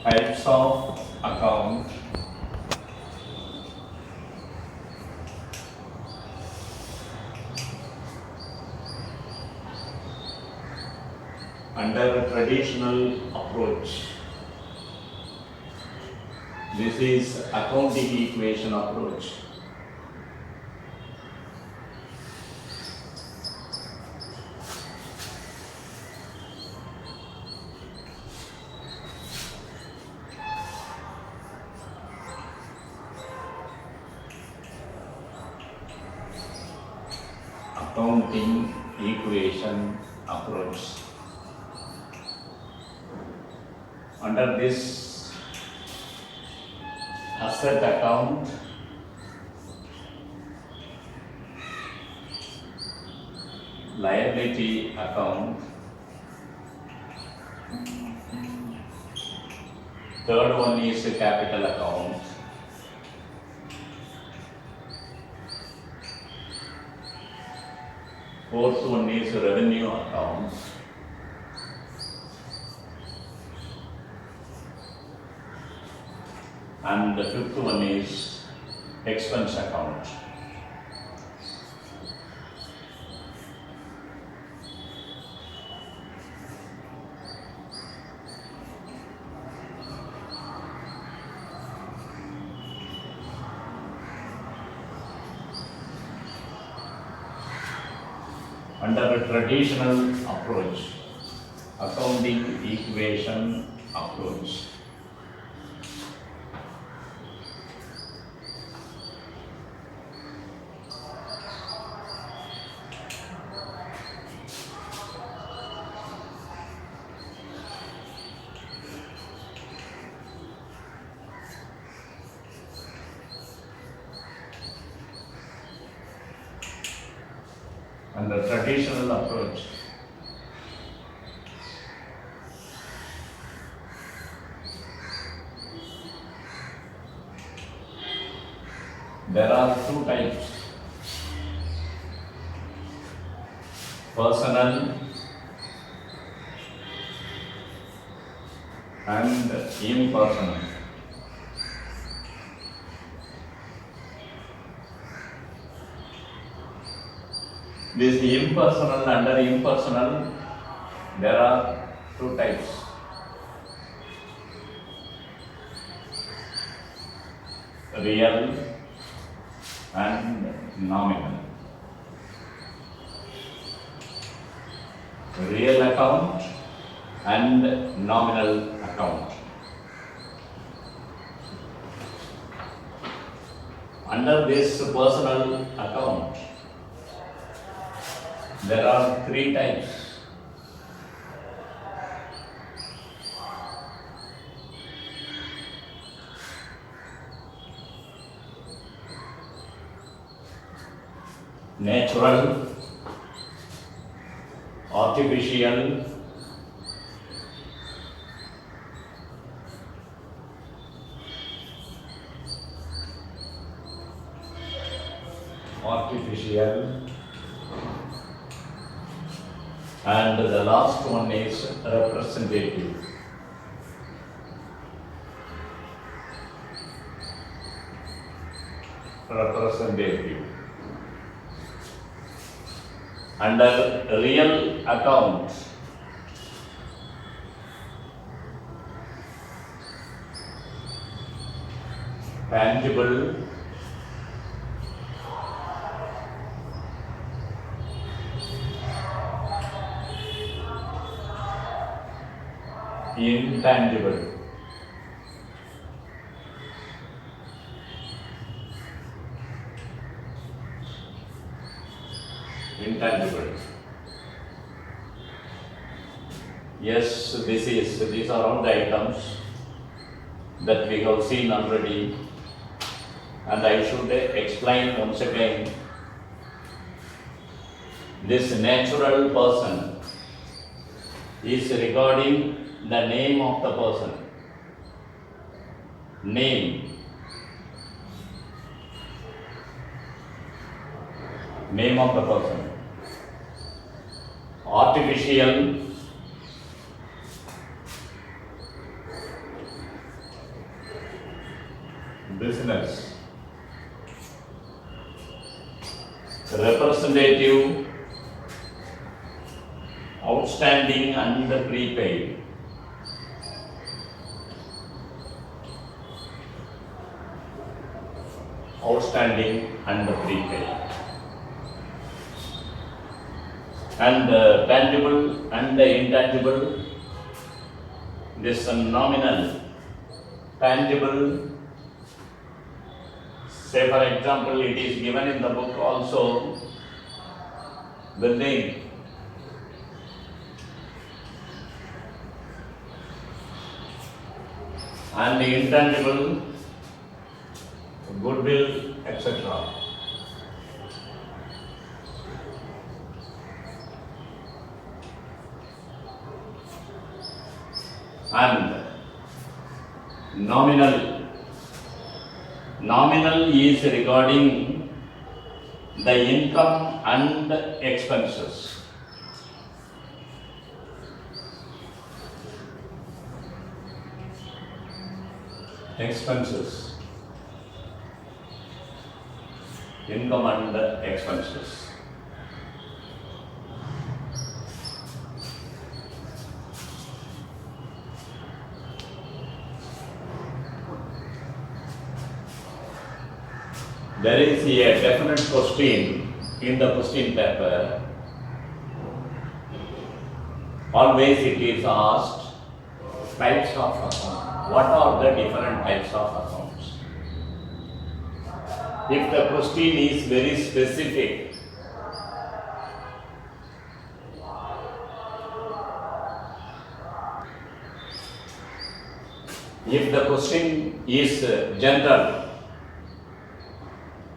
types of account under traditional approach. This is accounting equation approach. Accounting equation approach. Under this asset account, liability account, third one is capital account, fourth one is revenue account, and the fifth one is expense account. Under a traditional approach, accounting equation approach, under traditional approach, there are two types: personal and impersonal. This impersonal, under impersonal, there are two types: real and nominal. Real account and nominal account. Under this personal account, there are three types: natural, artificial, and the last one is representative. Under real account, tangible, intangible. Intangible. Yes, these are all the items that we have seen already, and I should explain once again. This natural person is regarding the name of the person. Name of the person. Artificial business, representative, outstanding and prepaid. Outstanding and prepaid. And tangible and intangible. This nominal, tangible. Say for example, it is given in the book also, building. And the intangible, goodwill, etc. And nominal. Nominal is regarding the income and expenses. Expenses. Income and expenses. There is a definite question in the question paper. Always it is asked, types of accounts. What are the different types of accounts? If the question is very specific, if the question is general,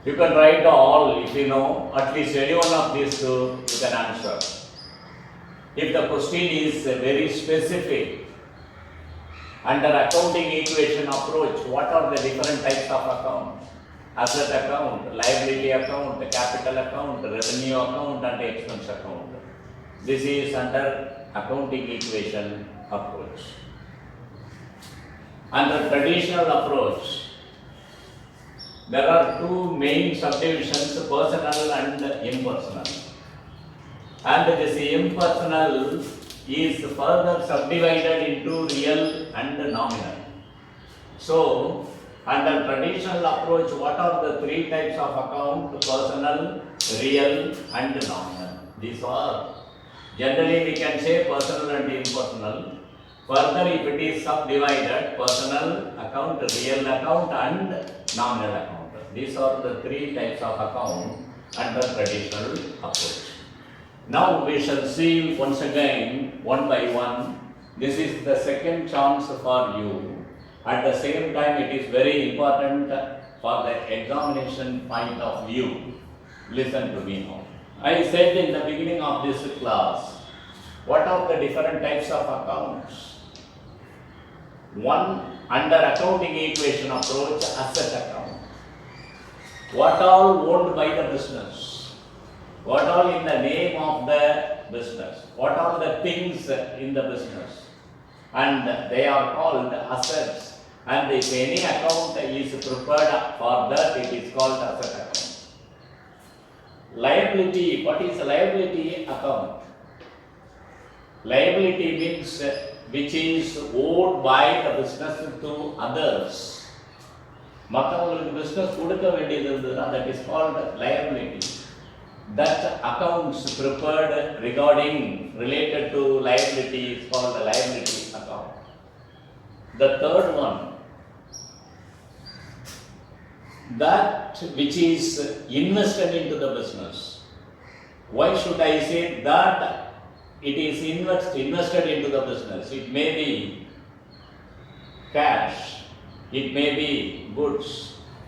you can write all. If you know at least any one of these two, you can answer. If the question is very specific, under accounting equation approach, what are the different types of accounts? Asset account, liability account, capital account, revenue account and expense account. This is under accounting equation approach. Under traditional approach, there are two main subdivisions, personal and impersonal. And this impersonal is further subdivided into real and nominal. So, under traditional approach, what are the three types of account? Personal, real and nominal. These are, generally we can say personal and impersonal. Further, if it is subdivided, personal account, real account and nominal account. These are the three types of account under traditional approach. Now we shall see once again, one by one. This is the second chance for you. At the same time, it is very important for the examination point of view. Listen to me now. I said in the beginning of this class, what are the different types of accounts? One, under accounting equation approach, asset account. What all owned by the business? What all in the name of the business? What are the things in the business? And they are called assets. And if any account is prepared for that, it is called asset account. Liability. What is a liability account? Liability means which is owed by the business to others. மற்றவங்களுக்கு business கொடுக்க வேண்டியது இருந்ததுன்னா that is called liability. That accounts prepared regarding related to liability is called a liability account. The third one, that which is invested into the business. Why should I say that it is invested into the business? It may be cash, it may be goods,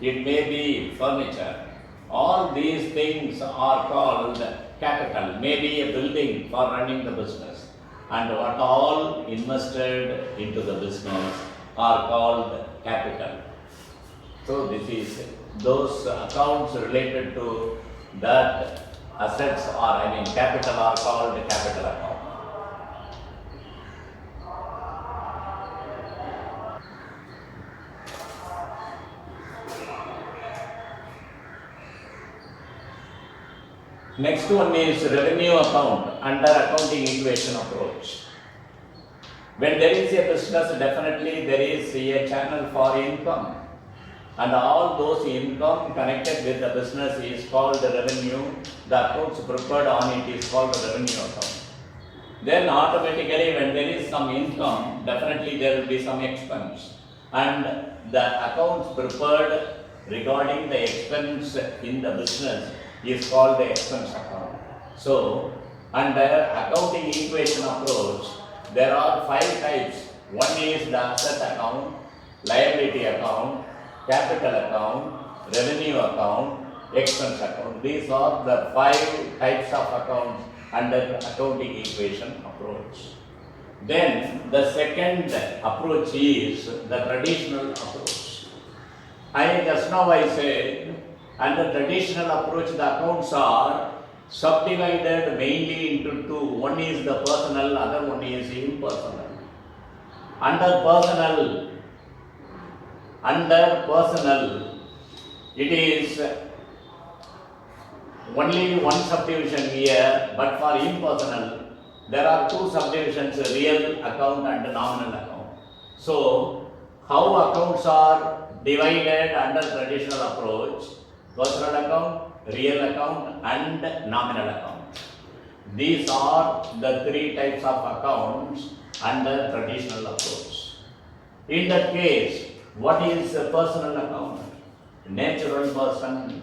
it may be furniture. All these things are called capital. Maybe a building for running the business. And what all invested into the business are called capital. So this is those accounts related to that assets or capital are called capital account. Next one is revenue account under accounting equation approach. When there is a business, definitely there is a channel for income, and all those income connected with the business is called revenue. The accounts prepared on it is called revenue account. Then automatically when there is some income, definitely there will be some expense, and the accounts prepared regarding the expense in the business is called the expense account. So under accounting equation approach, there are 5 types. One is the asset account, liability account, capital account, revenue account, expense account. These are the 5 types of accounts under accounting equation approach. Then the second approach is the traditional approach. Just now I said, under traditional approach the accounts are subdivided mainly into 2. One is the personal, other one is impersonal. Under personal, it is only one subdivision here, but for impersonal, there are 2 subdivisions, real account and nominal account. So, how accounts are divided under traditional approach? Personal account, real account and nominal account. These are the 3 types of accounts under traditional approach. In that case, what is a personal account? Natural person.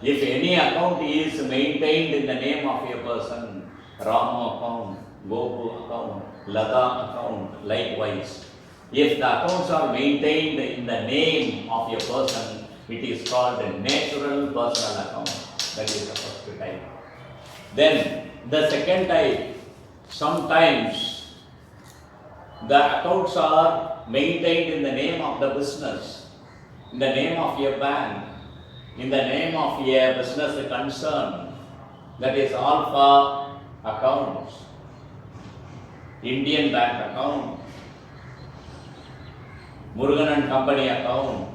If any account is maintained in the name of a person, Rama account, Gopu account, Lada account, likewise. If the accounts are maintained in the name of a person, it is called a natural personal account. That is the first type. Then the second type, sometimes the accounts are maintained in the name of the business, in the name of a bank, in the name of a business concern. That is Alpha accounts, Indian Bank account, Murugan and Company account,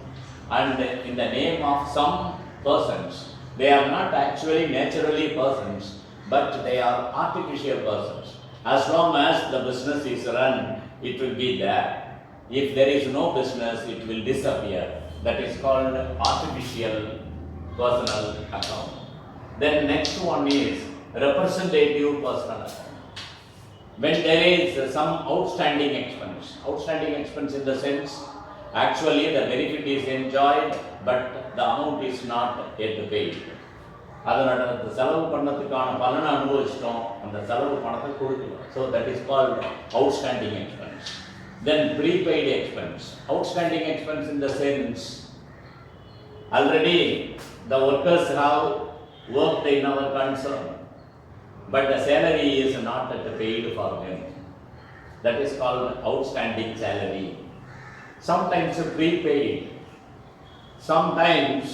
and in the name of some persons. They are not actually naturally persons, but they are artificial persons. As long as the business is run, it will be there. If there is no business, it will disappear. That is called artificial personal account. Then next one is representative personal account. When there is some outstanding expense in the sense, actually the benefit is enjoyed, but the amount is not yet paid. அதனோட செலவு பண்ணதுக்கான பலனை அனுபவிச்சிட்டோம், அந்த செலவு பணத்தை கொடுக்கல. So that is called outstanding expense. Then prepaid expense. Outstanding expense in the sense, already the workers have worked in our concern, but the salary is not paid for them. That is called outstanding salary. Sometimes prepaid. Sometimes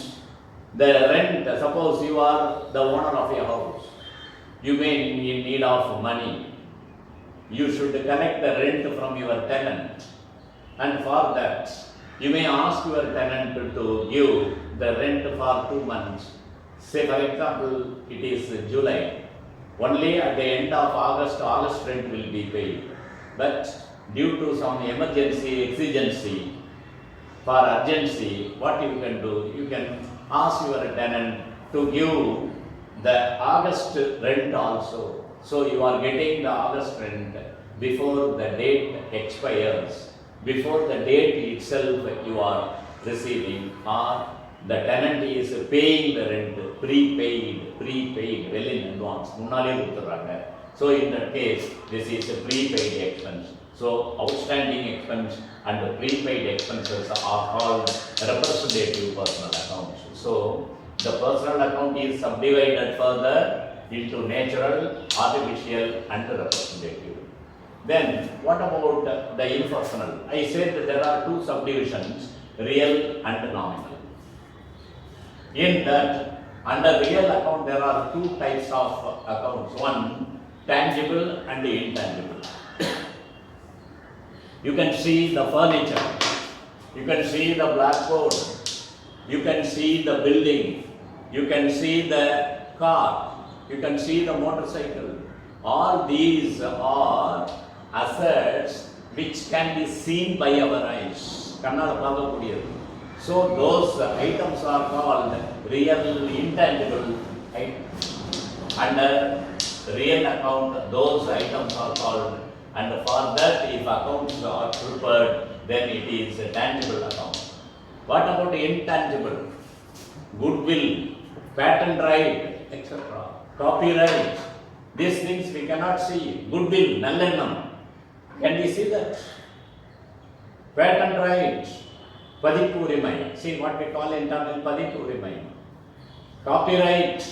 the rent, suppose you are the owner of a house, you may be in need of money. You should collect the rent from your tenant, and for that you may ask your tenant to give the rent for 2 months. Say for example, it is July. Only at the end of August rent will be paid. But due to some emergency, exigency, for urgency, what you can do? You can ask your tenant to give the August rent also. So you are getting the August rent before the date expires. Before the date itself you are receiving, or the tenant is paying the rent, prepaid, well in advance. So in that case, this is a prepaid expense. So outstanding expense and prepaid expenses are called representative personal accounts. So the personal account is subdivided further into natural, artificial and representative. Then what about the impersonal? I said that there are 2 subdivisions, real and nominal. In that, under real account there are 2 types of accounts. One, tangible and intangible. You can see the furniture, you can see the blackboard, you can see the building, you can see the car, you can see the motorcycle. All these are assets which can be seen by our eyes. கண்ணால பார்க்கக்கூடியது. So those items are called real intangible items. Under real account, those items are called, and for that if accounts are prepared, then it is a tangible account. What about intangible? Goodwill, patent right, etc. Copyright. These things we cannot see. Goodwill, nalennam. Can we see that? Patent right, பதிப்பு உரிமை. See what we call internal பதிப்பு உரிமை. Copyright.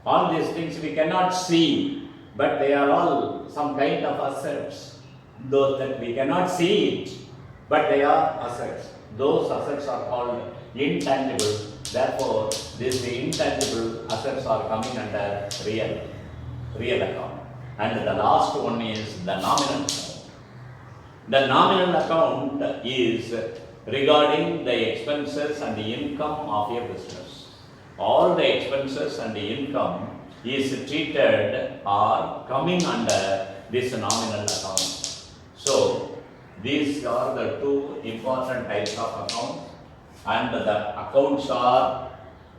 All these things we cannot see, but they are all some kind of assets. Those that we cannot see it, but they are assets. Those assets are called intangible. Therefore, these intangible assets are coming under real account. And the last one is the nominal account. The nominal account is regarding the expenses and the income of your business. All the expenses and the income is treated or coming under this nominal account. So, these are the two important types of accounts, and the accounts are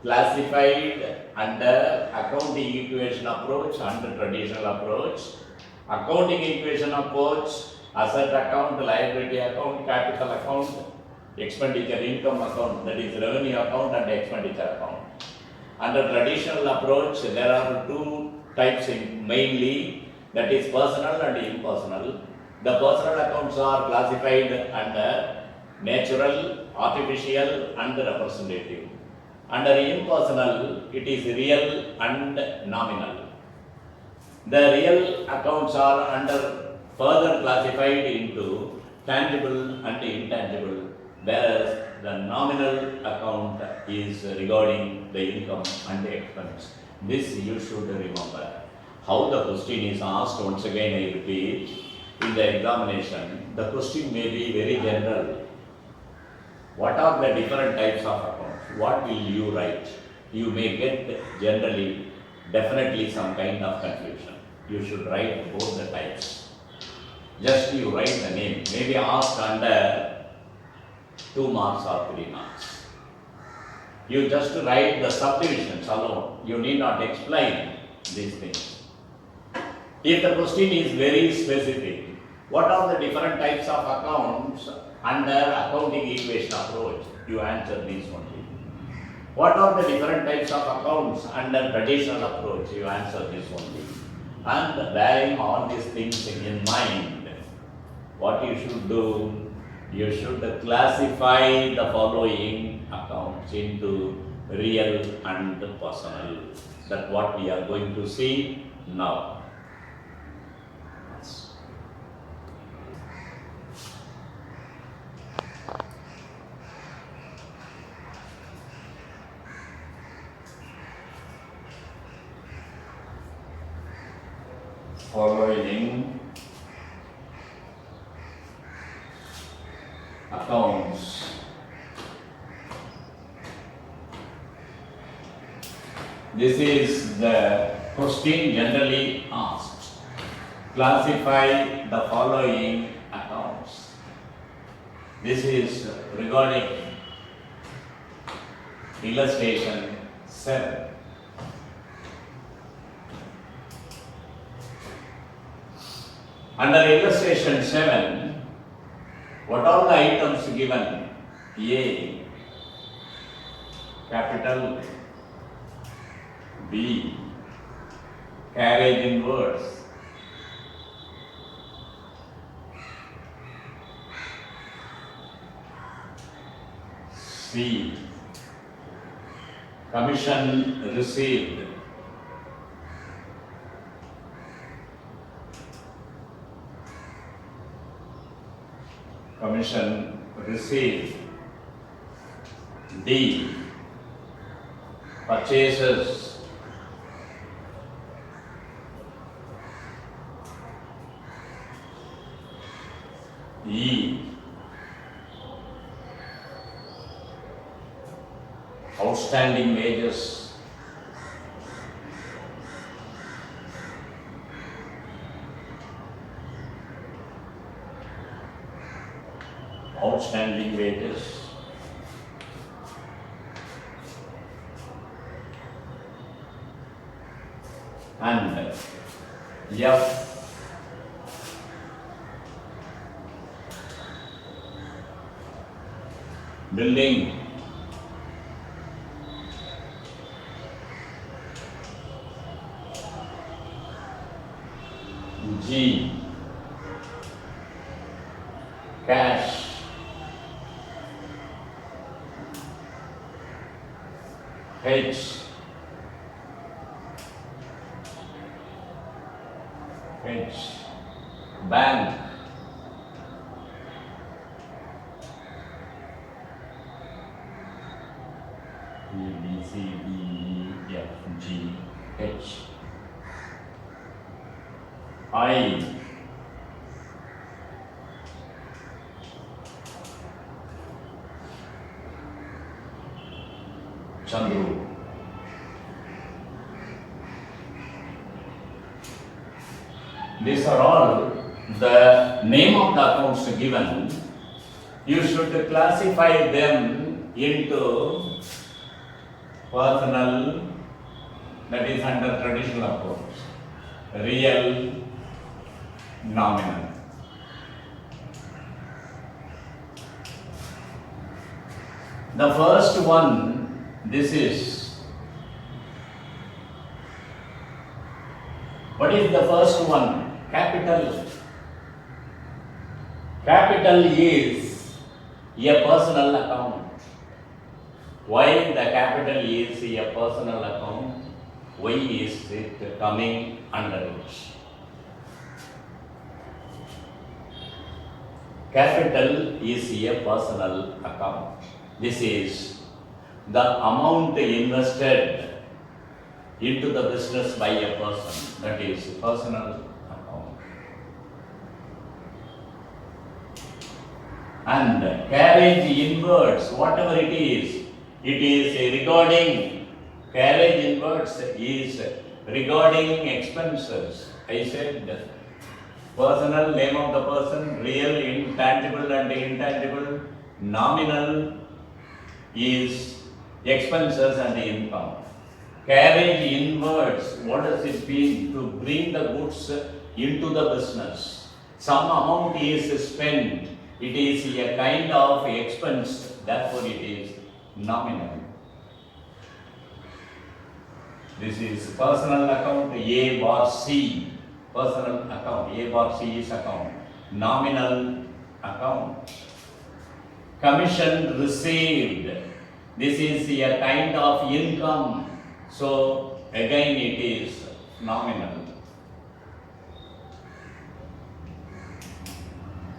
classified under accounting equation approach and traditional approach. Accounting equation approach, asset account, liability account, capital account, expenditure income account, that is revenue account and expenditure account. Under traditional approach, there are two types mainly, that is personal and impersonal. The personal accounts are classified under natural, artificial and representative. Under impersonal, it is real and nominal. The real accounts are further classified into tangible and intangible, whereas the nominal account is regarding the income and the expense. This you should remember. How the question is asked, once again I repeat, in the examination, the question may be very general. What are the different types of accounts? What will you write? You may get generally, definitely some kind of confusion. You should write both the types. Just you write the name, maybe ask under 2 marks or 3 marks. You just write the subdivisions alone. You need not explain these things. If the question is very specific, what are the different types of accounts under accounting equation approach? You answer these only. What are the different types of accounts under traditional approach? You answer this only. And bearing all these things in mind, what you should do, you should classify the following accounts into real and personal. That's what we are going to see now. Following accounts this is the question generally asked. Classify the following accounts. This is regarding illustration 7. Under illustration 7, what are the items given? A, capital, B, carriage inwards, C, commission received, commission received, D, purchases, E, outstanding wages, outstanding wages, and F building, G cash, H bank, A B C D E F G H, I Chandru. These are all the name of the accounts given. You should classify them into personal, that is under traditional accounts, real, nominal. The first one, this is, what is the first one? Capital. Capital is a personal account. Why the capital is a personal account? Why is it coming under it? Capital is a personal account. This is the amount invested into the business by a person, that is personal account. And carriage inwards, whatever it is regarding, carriage inwards is regarding expenses. I said personal, name of the person, real, intangible and intangible, nominal is expenses and income. Carriage inwards, what does it mean? To bring the goods into the business. Some amount is spent, it is a kind of expense, therefore it is nominal. This is personal account, A bar C, personal account, A bar C is account, nominal account. Commission received, this is a kind of income, so again it is nominal.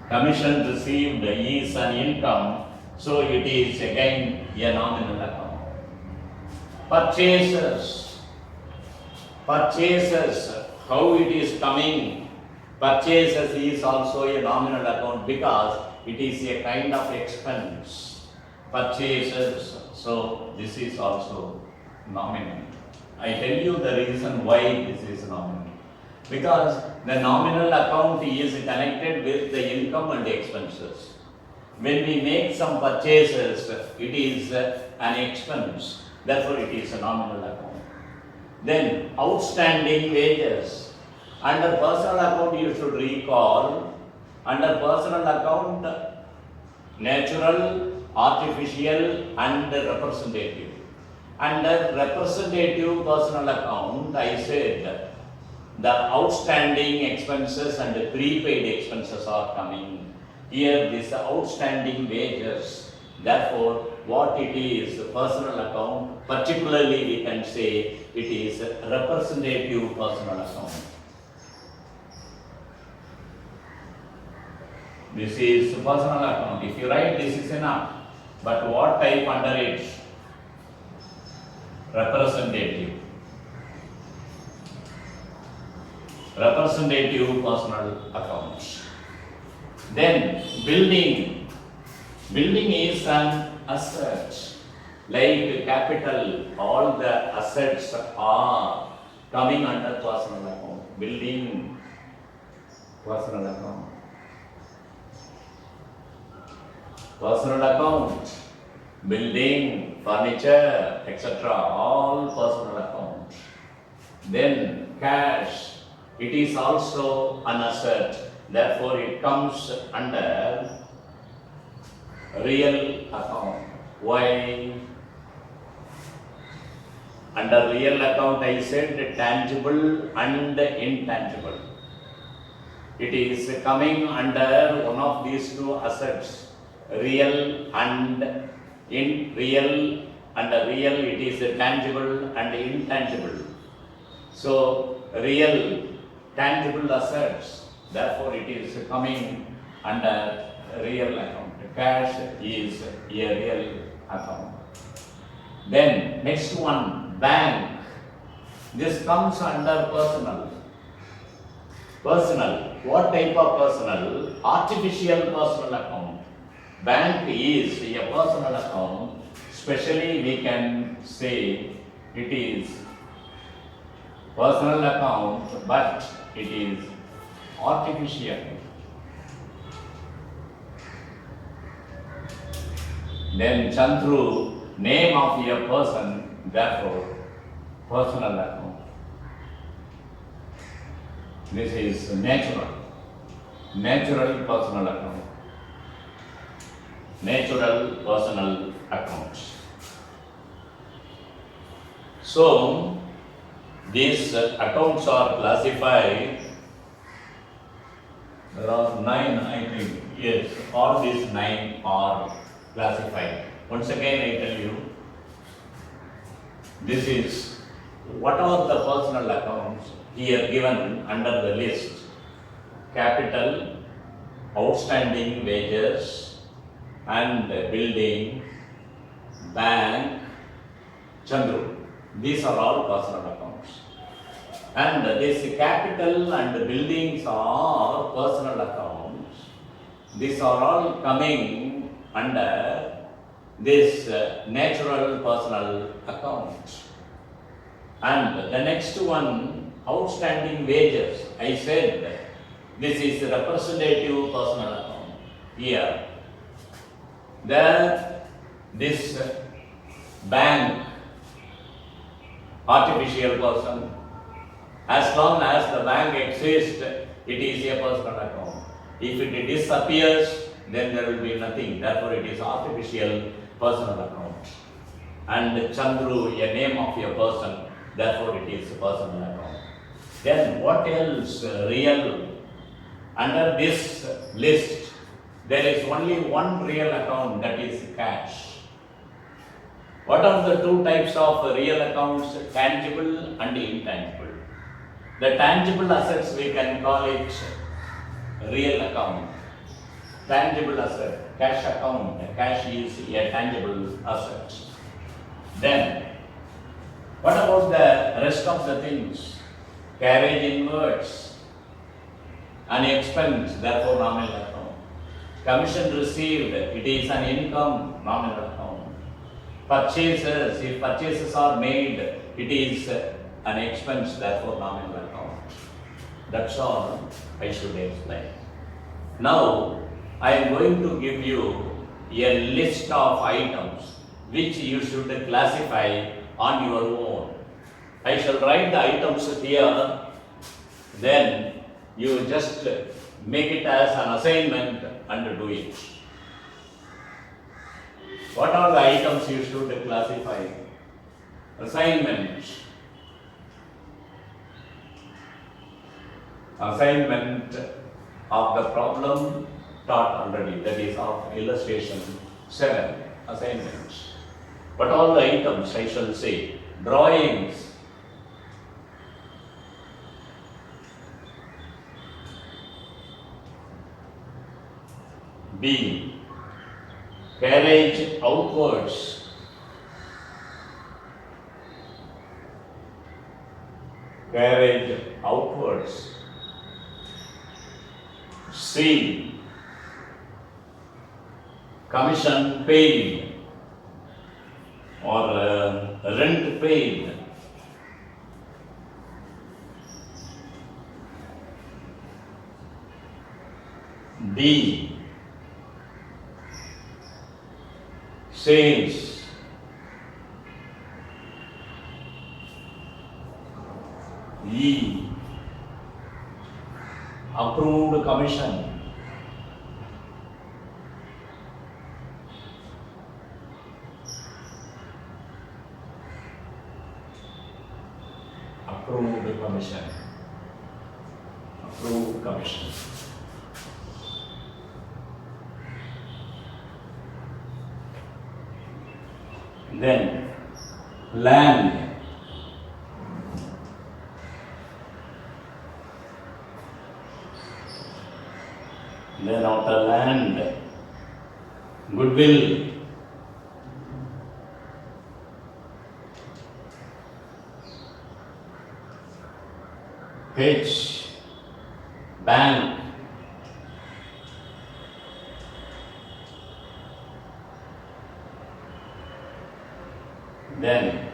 Commission received is an income, so it is again a nominal account. Purchases, how it is coming? Purchases is also a nominal account because it is a kind of expense. Purchases, so this is also nominal. I tell you the reason why this is nominal. Because the nominal account is connected with the income and expenses. When we make some purchases, it is an expense, therefore it is a nominal account. Then outstanding wages. Under personal account you should recall, under personal account, natural, artificial and representative. Under representative personal account, I said the outstanding expenses and the prepaid expenses are coming. Here this outstanding wages, therefore what it is, personal account, particularly we can say it is representative personal account. This is personal account. If you write this is enough, but what type under it? Representative. Representative personal accounts. Then building. Building is an asset. Like capital, all the assets are coming under personal account. Building, personal account. personal account, building, furniture, etc. All personal account. Then cash, it is also an asset, therefore it comes under real account. Why? Under real account I said tangible and intangible. It is coming under one of these two assets, real and in real. Under real it is tangible and intangible. So real tangible assets, therefore it is coming under real account. Cash is a real account. Then next one, bank. This comes under personal. Personal. What type of personal? Artificial personal account. Bank is a personal account. Especially we can say it is personal account, but it is artificial. Then Chandru, name of a person, therefore personal account. This is natural personal account. Natural personal account. So these accounts are classified. There are 9, I think. Yes, all these 9 are classified. Once again I tell you, this is what are the personal accounts here given under the list. Capital, outstanding wages and building, bank, Chandru. These are all personal accounts. And this capital and buildings are personal accounts. These are all coming under this natural personal account. And the next one, outstanding wages. I said this is representative personal account. Here, there, this bank, artificial person. As long as the bank exists, it is a personal account. If it disappears, then there will be nothing. Therefore, it is artificial personal account. And Chandru, a name of a person, therefore it is a personal account. Then what else? Real. Under this list, there is only one real account, that is cash. What are the two types of real accounts? Tangible and intangible. The tangible assets we can call it real account. Tangible asset, cash account. Cash is a tangible asset. Then, what about the rest of the things? Carriage inwards, an expense, therefore nominal account. Commission received, it is an income, nominal account. Purchases, if purchases are made, it is an expense, therefore nominal account. That's all I should explain. Now, I am going to give you a list of items which you should classify on your own. I shall write the items here, then you just make it as an assignment and do it. What are the items you should classify? Assignment. Assignment of the problem taught already, that is of illustration 7, assignments. What all the items I shall say? Drawings. B. Carriage outwards. Carriage outwards. C. Commission paid or rent paid. D. sales, E, approved commission, approved commission, approved commission. Then land, then after land, goodwill, H, bank, then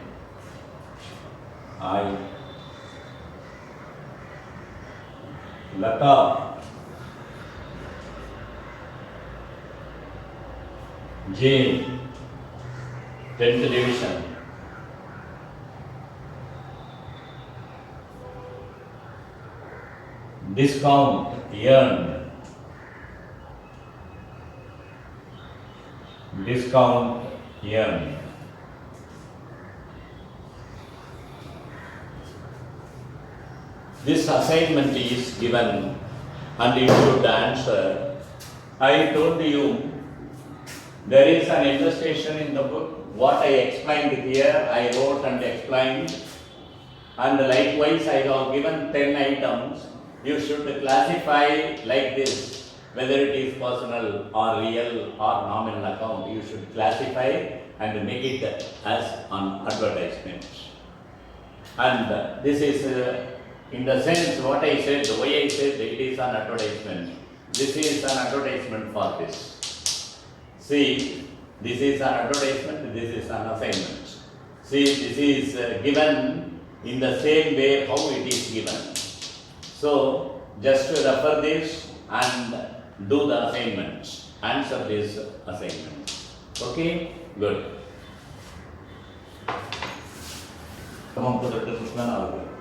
I, Lata, J, 10th division, discount, earned, discount, earned. This assignment is given and you should answer. I told you there is an illustration in the book. What I explained here, I wrote and explained. And likewise, I have given 10 items. You should classify like this, whether it is personal or real or nominal account. You should classify and make it as an advertisement. And this is in the sense what I said, the way I said it is an advertisement. This is an advertisement for this. See, this is an advertisement, this is an assignment. See, this is given in the same way how it is given. So, just refer this and do the assignment. Answer this assignment. Okay? Good. Come on to the Krishna now.